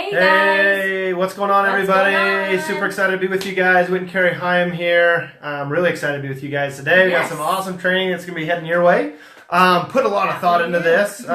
Hey guys! Hey, what's going on, everybody? Going on? Super excited to be with you guys. Whit and Cari Hyam here. I'm really excited to be with you guys today. We got some awesome training that's going to be heading your way. Put a lot of thought into this.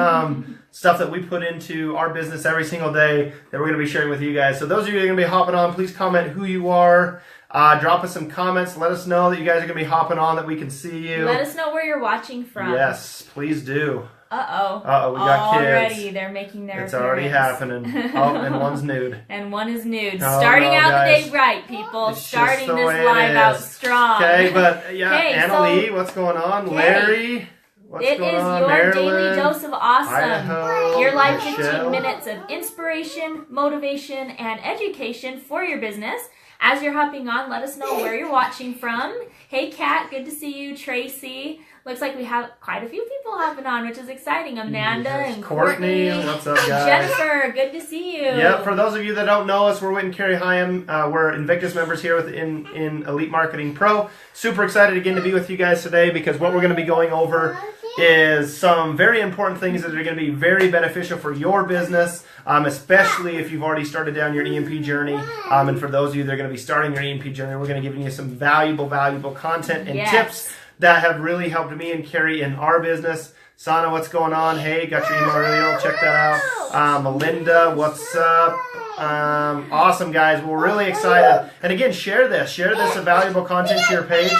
Stuff that we put into our business every single day that we're going to be sharing with you guys. So those of you that are going to be hopping on, please comment who you are. Drop us some comments. Let us know that you guys are going to be hopping on, that we can see you. Let us know where you're watching from. Yes, please do. Uh-oh. We got kids. Already, they're making their It's appearance. already happening. Oh, and one's nude. And one is nude. Oh, Starting no, out guys. the day right, people. It's Starting just the this way it live out is. strong. Okay, but yeah, Anna so, Lee, what's going on? Larry, what's it going is on? your Maryland, daily dose of awesome. Idaho, Your live Michelle. 15 minutes of inspiration, motivation, and education for your business. As you're hopping on, let us know where you're watching from. Hey, Kat, good to see you. Tracy. Looks like we have quite a few people hopping on, which is exciting. Amanda and Courtney. What's up, guys? Jennifer, good to see you. Yep, for those of you that don't know us, we're Whit and Cari Hyam. We're Invictus members here in Elite Marketing Pro. Super excited again to be with you guys today because what we're going to be going over is some very important things that are going to be very beneficial for your business, especially if you've already started down your EMP journey. And for those of you that are going to be starting your EMP journey, we're going to give you some valuable content and tips that have really helped me and Cari in our business. Sana, what's going on? Hey, got your email earlier. Check that out. Melinda, what's up? Awesome, guys. We're really excited. And again, share this valuable content to your page.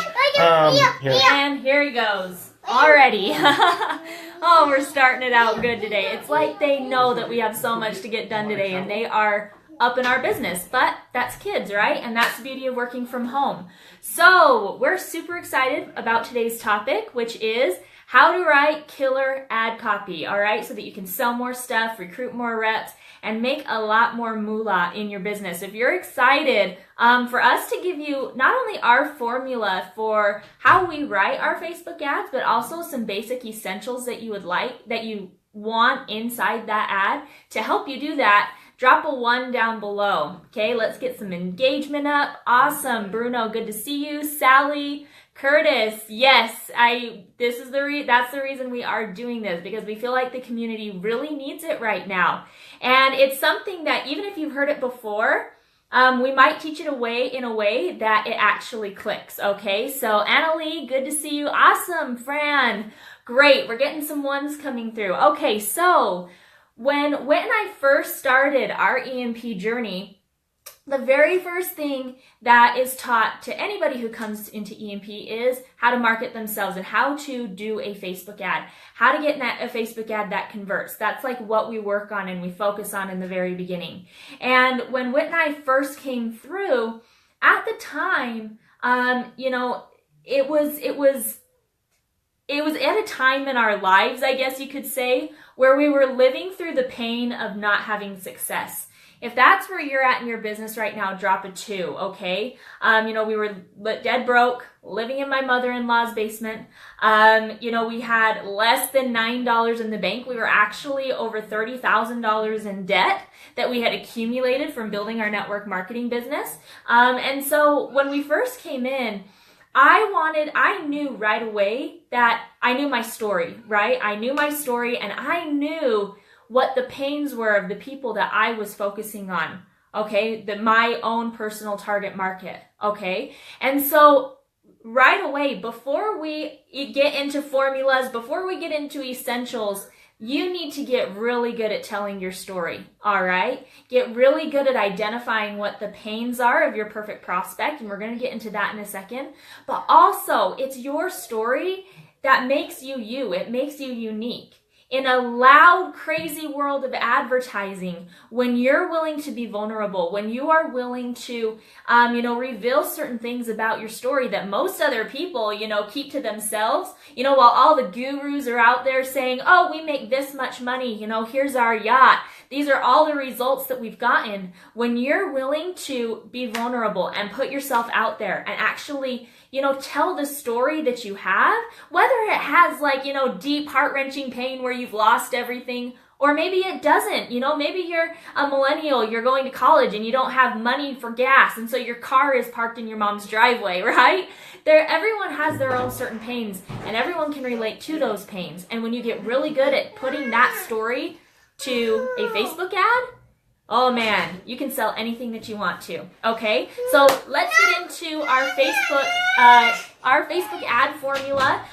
Here. And here he goes. Already. Oh, we're starting it out good today. It's like they know that we have so much to get done today, and they are up in our business. But that's kids, right? And that's the beauty of working from home. So we're super excited about today's topic, which is how to write killer ad copy, all right? So that you can sell more stuff, recruit more reps, and make a lot more moolah in your business. If you're excited for us to give you not only our formula for how we write our Facebook ads, but also some basic essentials that you want inside that ad to help you do that, drop a 1 down below. Okay, let's get some engagement up. Awesome, Bruno, good to see you. Sally, Curtis, yes, that's the reason we are doing this, because we feel like the community really needs it right now. And it's something that even if you've heard it before, we might teach it in a way that it actually clicks, okay? So Annalie, good to see you. Awesome, Fran, great. We're getting some ones coming through. Okay, so when Whit and I first started our EMP journey, the very first thing that is taught to anybody who comes into EMP is how to market themselves and how to do a Facebook ad, how to get a Facebook ad that converts. That's like what we work on and we focus on in the very beginning. And when Whit and I first came through, at the time, it was at a time in our lives, I guess you could say, where we were living through the pain of not having success. If that's where you're at in your business right now, drop a 2, okay? We were dead broke, living in my mother-in-law's basement. We had less than $9 in the bank. We were actually over $30,000 in debt that we had accumulated from building our network marketing business. And so when we first came in, I knew right away that I knew my story, right? I knew my story and I knew what the pains were of the people that I was focusing on, okay? My own personal target market, okay? And so right away, before we get into formulas, before we get into essentials, you need to get really good at telling your story, all right? Get really good at identifying what the pains are of your perfect prospect, and we're gonna get into that in a second. But also, it's your story that makes you you. It makes you unique. In a loud, crazy world of advertising, when you're willing to be vulnerable, when you are willing to, reveal certain things about your story that most other people, keep to themselves, while all the gurus are out there saying, oh, we make this much money, here's our yacht. These are all the results that we've gotten. When you're willing to be vulnerable and put yourself out there and actually tell the story that you have, whether it has deep heart-wrenching pain where you've lost everything, or maybe it doesn't. Maybe you're a millennial, you're going to college and you don't have money for gas, and so your car is parked in your mom's driveway, right? Everyone has their own certain pains, and everyone can relate to those pains. And when you get really good at putting that story to a Facebook ad, Oh man, you can sell anything that you want to. Okay, so let's get into our Facebook ad formula.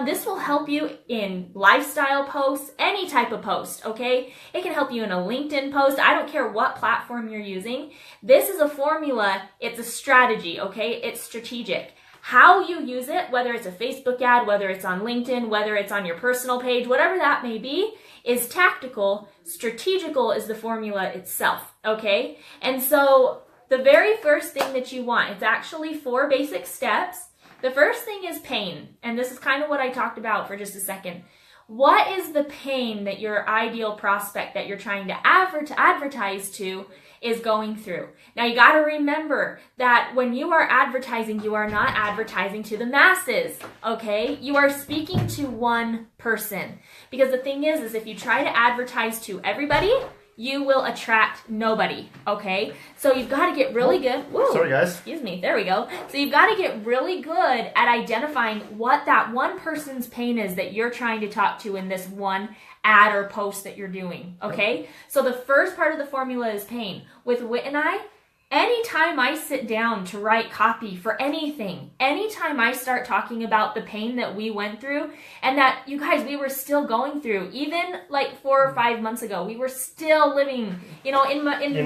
This will help you in lifestyle posts, any type of post. Okay, it can help you in a LinkedIn post. I don't care what platform you're using. This is a formula. It's a strategy. Okay, it's strategic. How you use it, whether it's a Facebook ad, whether it's on LinkedIn, whether it's on your personal page, whatever that may be, is tactical. Strategical is the formula itself, okay? And so the very first thing that you want, it's actually 4 basic steps. The first thing is pain, and this is kind of what I talked about for just a second. What is the pain that your ideal prospect that you're trying to advertise to is going through? Now you got to remember that when you are advertising, you are not advertising to the masses, okay? You are speaking to one person. Because the thing is if you try to advertise to everybody, you will attract nobody, okay? So you've got to get really good. Woo, sorry, guys. Excuse me. There we go. So you've got to get really good at identifying what that one person's pain is that you're trying to talk to in this one ad or post that you're doing, okay? So the first part of the formula is pain. With Whit and I, anytime I sit down to write copy for anything, anytime I start talking about the pain that we went through and that, you guys, we were still going through, even like 4 or 5 months ago, we were still living, you know, in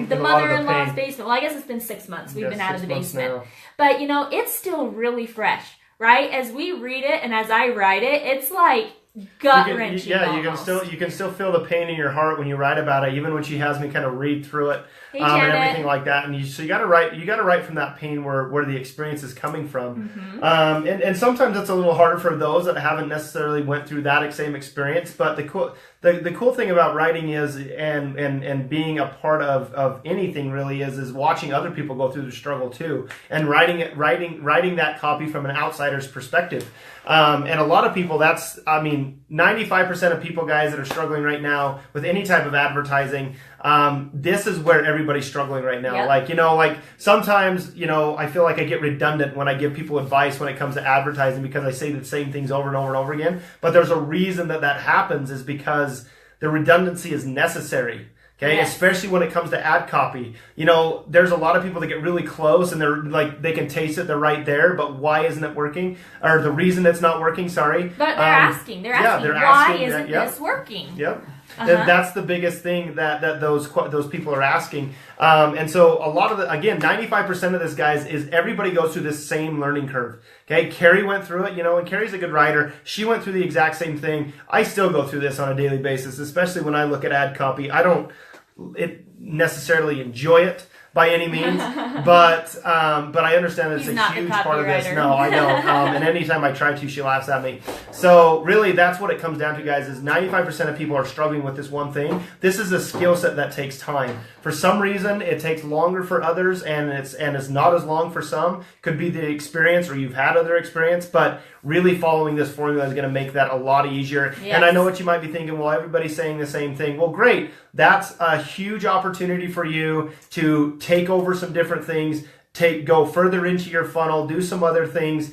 the mother-in-law's basement. Well, I guess it's been 6 months we've been out of the basement. Now. But, you know, it's still really fresh, right? As we read it and as I write it, it's like gut-wrenching. Yeah, you can still feel the pain in your heart when you write about it, even when she has me kind of read through it. And everything like that, and so you got to write from that pain where the experience is coming from, and sometimes it's a little harder for those that haven't necessarily went through that same experience. But the cool thing about writing is and being a part of anything really is watching other people go through the struggle too, and writing that copy from an outsider's perspective. And a lot of people, 95% of people, guys, that are struggling right now with any type of advertising, this is where everybody's struggling right now. Yep. Sometimes, I feel like I get redundant when I give people advice when it comes to advertising because I say the same things over and over and over again. But there's a reason that happens is because the redundancy is necessary. Okay, yes. Especially when it comes to ad copy. There's a lot of people that get really close and they're like, they can taste it, they're right there, but why isn't it working? Or the reason it's not working, sorry. But they're asking, why isn't this working? Yep. And that's the biggest thing that those people are asking. And so a lot of 95% of this, guys, is everybody goes through this same learning curve. Okay, Cari went through it, and Cari's a good writer. She went through the exact same thing. I still go through this on a daily basis, especially when I look at ad copy. I don't necessarily enjoy it by any means, but I understand it's a huge part of this. No, I don't. And anytime I try to, she laughs at me. So really, that's what it comes down to, guys, is 95% of people are struggling with this one thing. This is a skill set that takes time. For some reason, it takes longer for others, and it's not as long for some. Could be the experience, or you've had other experience, but really following this formula is going to make that a lot easier. Yes. And I know what you might be thinking, well, everybody's saying the same thing. Well, great. That's a huge opportunity for you to take over some different things, go further into your funnel, do some other things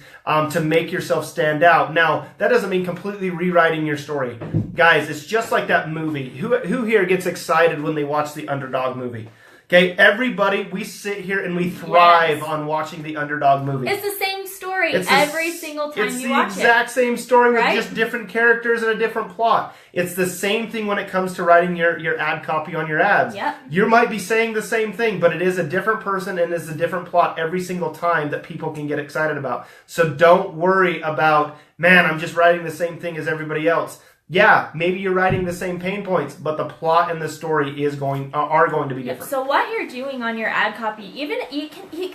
to make yourself stand out. Now, that doesn't mean completely rewriting your story. Guys, it's just like that movie. Who here gets excited when they watch the Underdog movie? Okay, everybody, we sit here and we thrive on watching the Underdog movie. It's the same story every single time you watch it. It's the exact same story with just different characters and a different plot. It's the same thing when it comes to writing your ad copy on your ads. Yep. You might be saying the same thing, but it is a different person and it's a different plot every single time that people can get excited about. So don't worry about, man, I'm just writing the same thing as everybody else. Yeah, maybe you're writing the same pain points, but the plot and the story are going to be different. So what you're doing on your ad copy,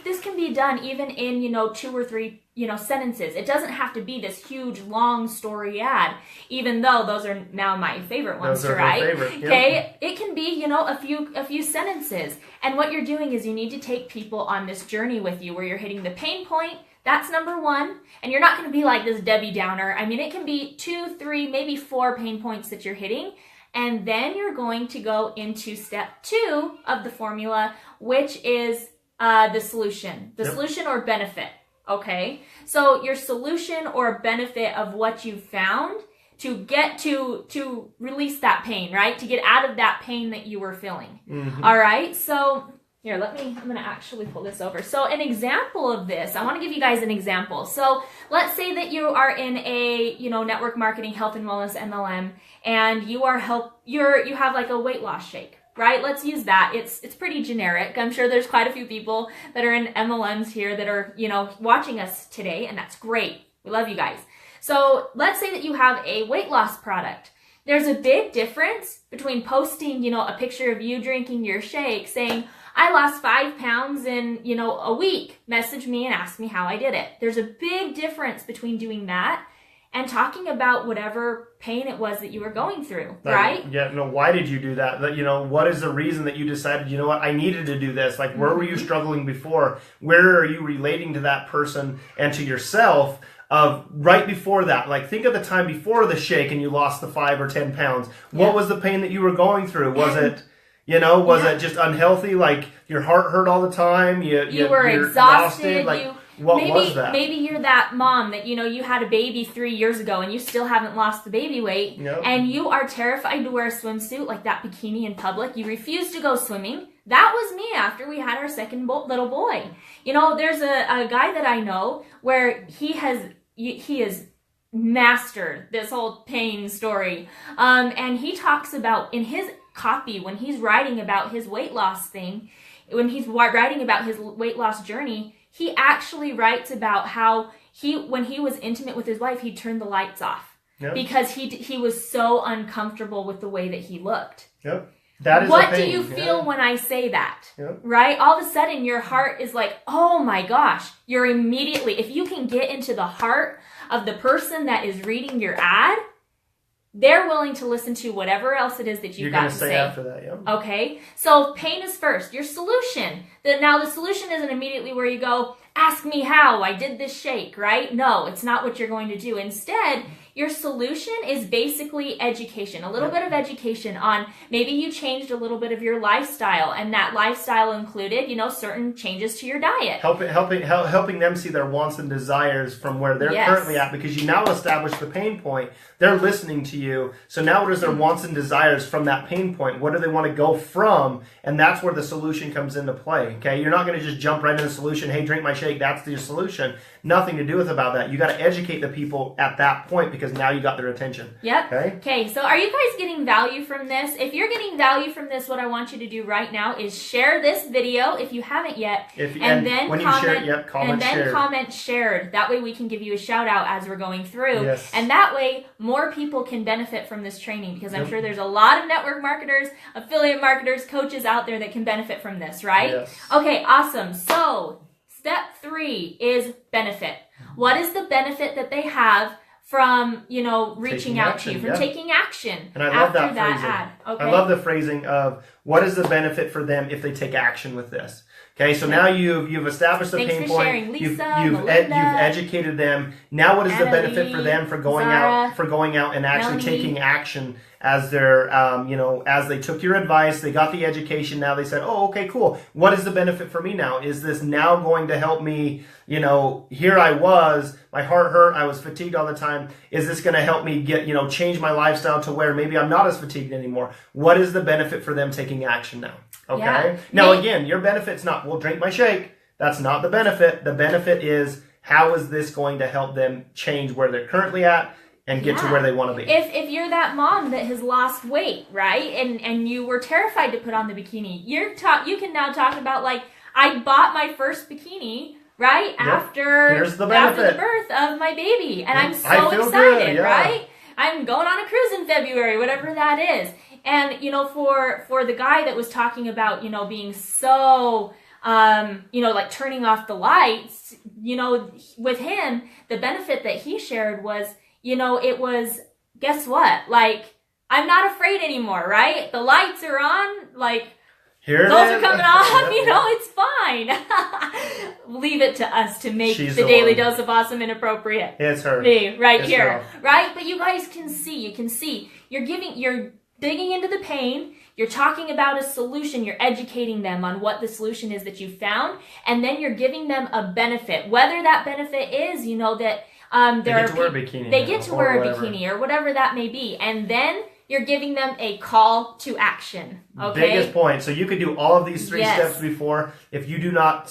this can be done even in 2 or 3 sentences. It doesn't have to be this huge long story ad, even though those are now my favorite ones to write. Okay, it can be a few sentences, and what you're doing is you need to take people on this journey with you, where you're hitting the pain point. That's number 1. And you're not going to be like this Debbie Downer. I mean, it can be 2, 3, maybe 4 pain points that you're hitting. And then you're going to go into step 2 of the formula, which is the solution. The solution or benefit. Okay? So your solution or benefit of what you've found to get to release that pain, right? To get out of that pain that you were feeling. All right? So here, I'm going to actually pull this over. So an example of this, I want to give you guys an example. So let's say that you are in a, network marketing, health and wellness MLM, and you have like a weight loss shake, right? Let's use that. It's pretty generic. I'm sure there's quite a few people that are in MLMs here that are, watching us today, and that's great. We love you guys. So let's say that you have a weight loss product. There's a big difference between posting, a picture of you drinking your shake saying, I lost 5 pounds in, a week. Message me and ask me how I did it. There's a big difference between doing that and talking about whatever pain it was that you were going through, right? Yeah, why did you do that? What is the reason that you decided, I needed to do this? Like, where were you struggling before? Where are you relating to that person and to yourself of right before that? Like, think of the time before the shake and you lost the 5 or 10 pounds. What was the pain that you were going through? Was it... was it just unhealthy? Like your heart hurt all the time? You were exhausted. Like, what was that? Maybe you're that mom that, you had a baby 3 years ago and you still haven't lost the baby weight. And you are terrified to wear a swimsuit, like that bikini in public. You refuse to go swimming. That was me after we had our second little boy. There's a guy that I know where he has mastered this whole pain story. And he talks about in his copy when he's writing about his weight loss thing, when he's writing about his weight loss journey, he actually writes about how when he was intimate with his wife, he turned the lights off because he was so uncomfortable with the way that he looked. That is what do you feel when I say that? Right? All of a sudden your heart is like, oh my gosh, you're immediately, if you can get into the heart of the person that is reading your ad, they're willing to listen to whatever else it is that you've got to say. After that, Okay? So pain is first. Your solution. Now the solution isn't immediately where you go, ask me how I did this shake, right? No, it's not what you're going to do. Instead, your solution is basically education, a little bit of education on maybe you changed a little bit of your lifestyle, and that lifestyle included, certain changes to your diet. Helping them see their wants and desires from where they're currently at, because you now establish the pain point. They're listening to you. So now what is their wants and desires from that pain point? What do they want to go from? And that's where the solution comes into play. Okay, you're not going to just jump right into the solution. Hey, drink my shake. That's the solution. Nothing to do with about that. You got to educate the people at that point because now you got their attention. Yep. Okay. So are you guys getting value from this? If you're getting value from this, what I want you to do right now is share this video if you haven't yet, and then comment shared. That way we can give you a shout out as we're going through, and that way more people can benefit from this training, because I'm sure there's a lot of network marketers, affiliate marketers, coaches out there that can benefit from this, right? Okay, awesome. So step 3 is benefit. What is the benefit that they have from, reaching out to you, from taking action? And I love that phrasing. Ad. Okay. I love the phrasing of what is the benefit for them if they take action with this. Okay, so now you've established the pain point. Sharing, Lisa, you've educated them. Now what is the benefit for them for going out and actually taking action as they're as they took your advice, they got the education, now they said, oh, okay, cool. What is the benefit for me now? Is this now going to help me, here I was, my heart hurt, I was fatigued all the time. Is this going to help me get, change my lifestyle to where maybe I'm not as fatigued anymore? What is the benefit for them taking action now? Okay. Yeah. Now, again, your benefit's not, well, drink my shake. That's not the benefit. The benefit is, how is this going to help them change where they're currently at and get to where they want to be? If you're that mom that has lost weight, right, and you were terrified to put on the bikini, you can now talk about, like, I bought my first bikini, right, after the birth of my baby, and I'm so excited, right? I'm going on a cruise in February, whatever that is. And, for the guy that was talking about, being so, like turning off the lights, with him, the benefit that he shared was, it was, guess what? Like, I'm not afraid anymore, right? The lights are on, like, those are coming off, it's fine. Leave it to us to make the daily dose of awesome inappropriate. It's her. Me, right here. Right? But you guys can see, you're digging into the pain, you're talking about a solution, you're educating them on what the solution is that you found, and then you're giving them a benefit. Whether that benefit is, that They get to wear a bikini. They get to wear a bikini or whatever that may be. And then you're giving them a call to action. Okay. Biggest point. So you could do all of these 3 steps before. If you do not,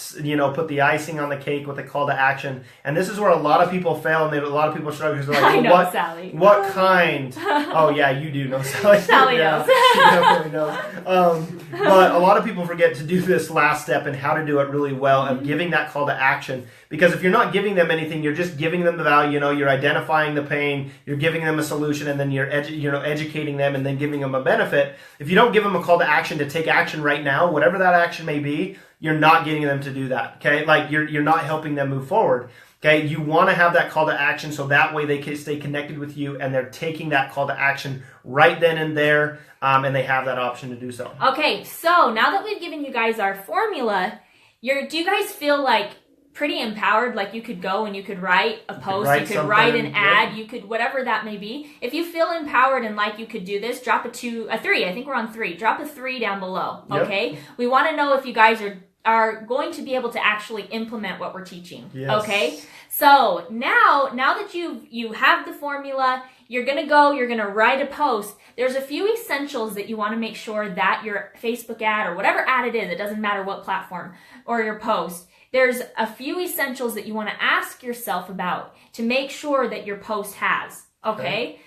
put the icing on the cake with the call to action. And this is where a lot of people fail, and a lot of people struggle because they're like, I know, Sally. What kind? Oh yeah, you do know, Sally. Sally knows. She definitely knows. But a lot of people forget to do this last step and how to do it really well of giving that call to action. Because if you're not giving them anything, you're just giving them the value. You're identifying the pain, you're giving them a solution, and then you're educating them and then giving them a benefit. If you don't give them a call to action to take action right now, whatever that action may be, you're not getting them to do that. Okay, like you're not helping them move forward. Okay, you want to have that call to action so that way they can stay connected with you and they're taking that call to action right then and there, and they have that option to do so. Okay, so now that we've given you guys our formula, do you guys feel like pretty empowered? Like you could go and you could write a post, you could write an ad, you could whatever that may be. If you feel empowered and like you could do this, drop a 3. I think we're on 3. Drop a 3 down below. Okay, we want to know if you guys are going to be able to actually implement what we're teaching. Yes. Okay, so now that you have the formula, you're gonna write a post. There's a few essentials that you want to make sure that your Facebook ad or whatever ad it is, it doesn't matter what platform, or your post, there's a few essentials that you want to ask yourself about to make sure that your post has. Okay?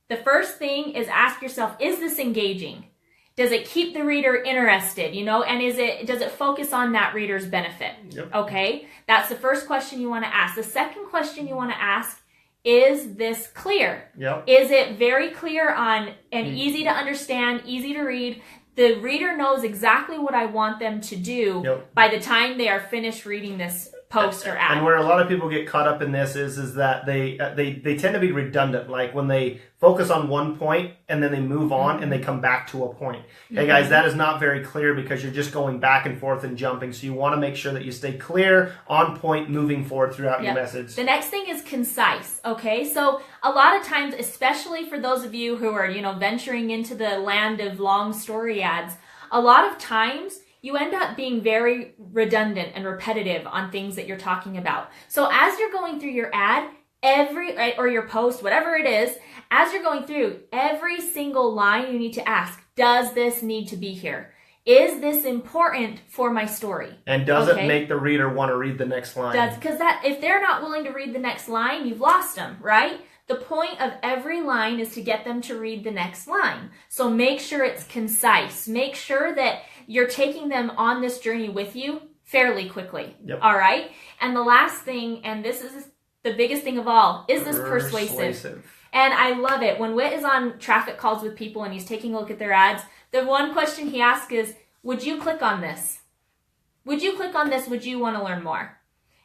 The first thing is ask yourself, is this engaging? Does it keep the reader interested, and does it focus on that reader's benefit? Yep. Okay? That's the first question you want to ask. The second question you want to ask, is this clear? Yep. Is it very clear and easy to understand, easy to read? The reader knows exactly what I want them to do by the time they are finished reading this post or ad. And where a lot of people get caught up in this is that they tend to be redundant. Like when they focus on one point and then they move on and they come back to a point. Hey guys, that is not very clear because you're just going back and forth and jumping. So you want to make sure that you stay clear, on point, moving forward throughout your message. The next thing is concise. Okay, so a lot of times, especially for those of you who are venturing into the land of long story ads, a lot of times you end up being very redundant and repetitive on things that you're talking about. So as you're going through your ad, or your post, whatever it is, as you're going through, every single line you need to ask, does this need to be here? Is this important for my story? And does it make the reader want to read the next line? Because if they're not willing to read the next line, you've lost them, right? The point of every line is to get them to read the next line. So make sure it's concise. Make sure that you're taking them on this journey with you fairly quickly. Yep. All right? And the last thing, and this is the biggest thing of all, is this persuasive? And I love it. When Whit is on traffic calls with people and he's taking a look at their ads, the one question he asks is, would you click on this? Would you click on this? Would you want to learn more?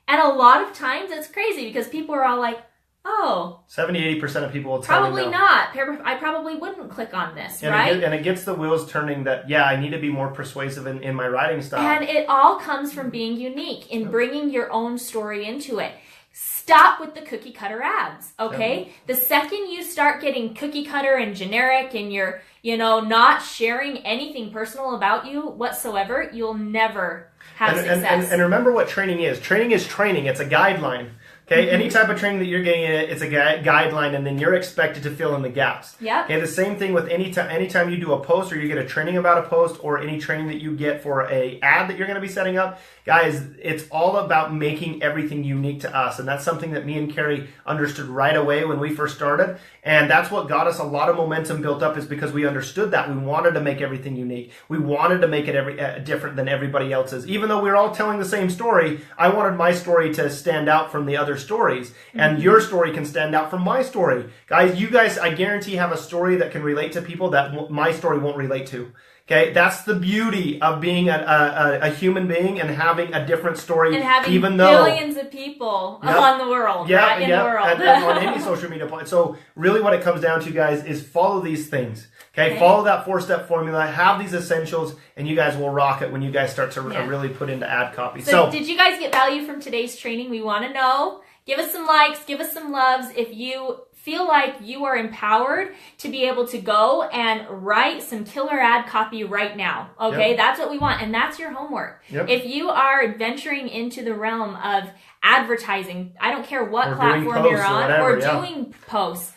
And a lot of times it's crazy because people are all like, oh, 70-80% of people will tell probably me no. not. I probably wouldn't click on this, and right? And it gets the wheels turning that, I need to be more persuasive in my writing style. And it all comes from being unique, in bringing your own story into it. Stop with the cookie cutter ads, okay? The second you start getting cookie cutter and generic and you're, not sharing anything personal about you whatsoever, you'll never have success. And remember what training is. Training is training. It's a guideline. Okay, any type of training that you're getting, it's a guideline, and then you're expected to fill in the gaps. Yeah. Okay, the same thing with anytime you do a post or you get a training about a post or any training that you get for a ad that you're going to be setting up. Guys, it's all about making everything unique to us, and that's something that me and Cari understood right away when we first started, and that's what got us a lot of momentum built up is because we understood that. We wanted to make everything unique. We wanted to make it different than everybody else's. Even though we were all telling the same story, I wanted my story to stand out from the other stories, and your story can stand out from my story. Guys, you guys, I guarantee, have a story that can relate to people that my story won't relate to. Okay, that's the beauty of being a human being and having a different story, and having even though billions of people on the world, right? In the world, and on any social media platform. So really, what it comes down to, guys, is follow these things. Okay, follow that 4-step formula. Have these essentials, and you guys will rock it when you guys start to really put into ad copy. So, did you guys get value from today's training? We want to know. Give us some likes. Give us some loves if you feel like you are empowered to be able to go and write some killer ad copy right now. Okay, that's what we want, and that's your homework. If you are venturing into the realm of advertising, I don't care what platform you're on, or doing posts,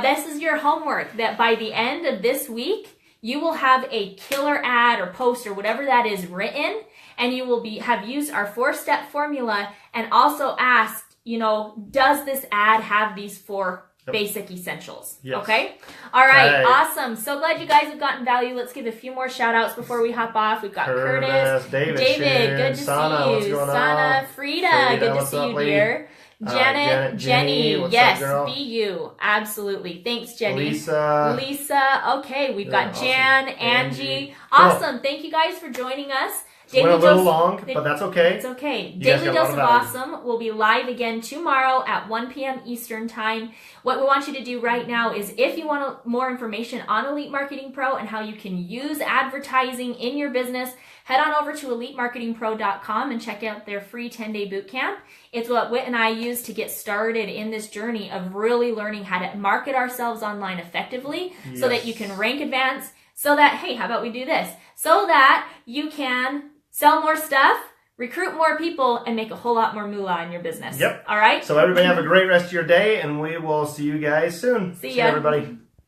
this is your homework, that by the end of this week, you will have a killer ad or post or whatever that is written, and you will have used our 4-step formula and also asked, you know, does this ad have these 4 basic essentials? Okay? All right, awesome. So glad you guys have gotten value. Let's give a few more shout outs before we hop off. We've got Curtis, David, good to see you. Sana, Frida, good to see you, dear. Janet, Jenny, yes, be you. Absolutely. Thanks, Jenny. Lisa. Okay, we've got Jan, Angie. Awesome. Thank you guys for joining us. Went a little long, but that's okay. It's okay. Daily Dose of Awesome will be live again tomorrow at 1 p.m. Eastern Time. What we want you to do right now is, if you want more information on Elite Marketing Pro and how you can use advertising in your business, head on over to EliteMarketingPro.com and check out their free 10-day bootcamp. It's what Whit and I use to get started in this journey of really learning how to market ourselves online effectively so that you can rank advance, so that, hey, how about we do this? So that you can sell more stuff, recruit more people, and make a whole lot more moolah in your business. All right? So everybody have a great rest of your day, and we will see you guys soon. See ya. Everybody.